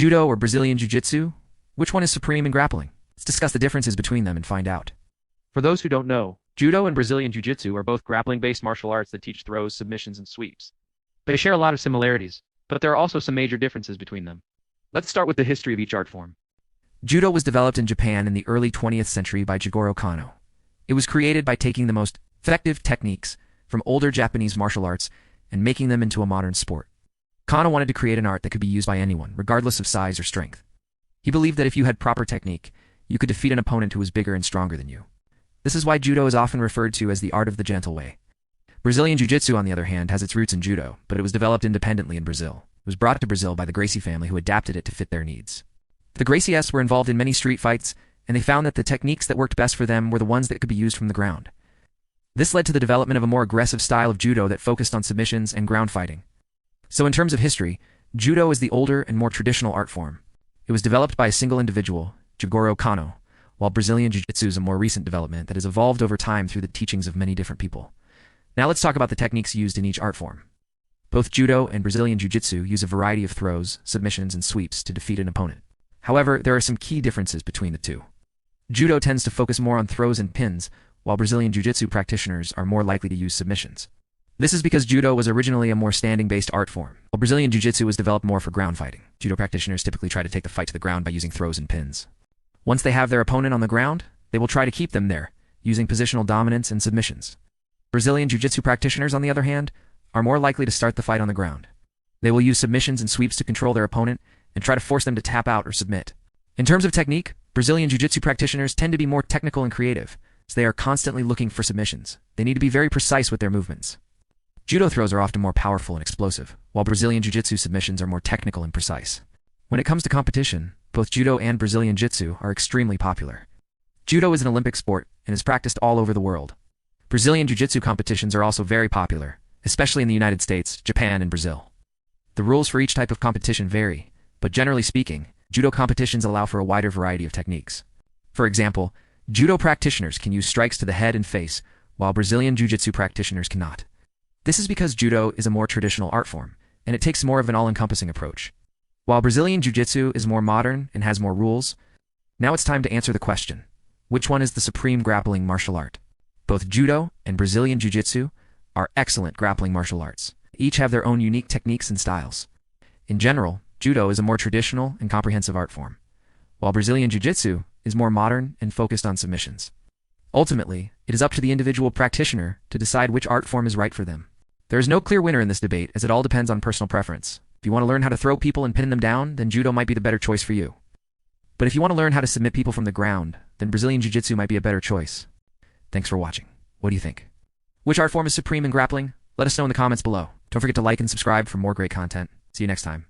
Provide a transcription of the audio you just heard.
Judo or Brazilian Jiu-Jitsu? Which one is supreme in grappling? Let's discuss the differences between them and find out. For those who don't know, Judo and Brazilian Jiu-Jitsu are both grappling-based martial arts that teach throws, submissions, and sweeps. They share a lot of similarities, but there are also some major differences between them. Let's start with the history of each art form. Judo was developed in Japan in the early 20th century by Jigoro Kano. It was created by taking the most effective techniques from older Japanese martial arts and making them into a modern sport. Kano wanted to create an art that could be used by anyone, regardless of size or strength. He believed that if you had proper technique, you could defeat an opponent who was bigger and stronger than you. This is why Judo is often referred to as the art of the gentle way. Brazilian Jiu-Jitsu, on the other hand, has its roots in Judo, but it was developed independently in Brazil. It was brought to Brazil by the Gracie family, who adapted it to fit their needs. The Gracies were involved in many street fights, and they found that the techniques that worked best for them were the ones that could be used from the ground. This led to the development of a more aggressive style of Judo that focused on submissions and ground fighting. So in terms of history, Judo is the older and more traditional art form. It was developed by a single individual, Jigoro Kano, while Brazilian Jiu-Jitsu is a more recent development that has evolved over time through the teachings of many different people. Now let's talk about the techniques used in each art form. Both Judo and Brazilian Jiu-Jitsu use a variety of throws, submissions, and sweeps to defeat an opponent. However, there are some key differences between the two. Judo tends to focus more on throws and pins, while Brazilian Jiu-Jitsu practitioners are more likely to use submissions. This is because Judo was originally a more standing-based art form, while Brazilian Jiu-Jitsu was developed more for ground fighting. Judo practitioners typically try to take the fight to the ground by using throws and pins. Once they have their opponent on the ground, they will try to keep them there, using positional dominance and submissions. Brazilian Jiu-Jitsu practitioners, on the other hand, are more likely to start the fight on the ground. They will use submissions and sweeps to control their opponent and try to force them to tap out or submit. In terms of technique, Brazilian Jiu-Jitsu practitioners tend to be more technical and creative, so they are constantly looking for submissions. They need to be very precise with their movements. Judo throws are often more powerful and explosive, while Brazilian Jiu-Jitsu submissions are more technical and precise. When it comes to competition, both Judo and Brazilian Jiu-Jitsu are extremely popular. Judo is an Olympic sport and is practiced all over the world. Brazilian Jiu-Jitsu competitions are also very popular, especially in the United States, Japan, and Brazil. The rules for each type of competition vary, but generally speaking, Judo competitions allow for a wider variety of techniques. For example, Judo practitioners can use strikes to the head and face, while Brazilian Jiu-Jitsu practitioners cannot. This is because Judo is a more traditional art form, and it takes more of an all-encompassing approach. While Brazilian Jiu-Jitsu is more modern and has more rules, now it's time to answer the question: which one is the supreme grappling martial art? Both Judo and Brazilian Jiu-Jitsu are excellent grappling martial arts. Each have their own unique techniques and styles. In general, Judo is a more traditional and comprehensive art form, while Brazilian Jiu-Jitsu is more modern and focused on submissions. Ultimately, it is up to the individual practitioner to decide which art form is right for them. There is no clear winner in this debate, as it all depends on personal preference. If you want to learn how to throw people and pin them down, then Judo might be the better choice for you. But if you want to learn how to submit people from the ground, then Brazilian Jiu-Jitsu might be a better choice. Thanks for watching. What do you think? Which art form is supreme in grappling? Let us know in the comments below. Don't forget to like and subscribe for more great content. See you next time.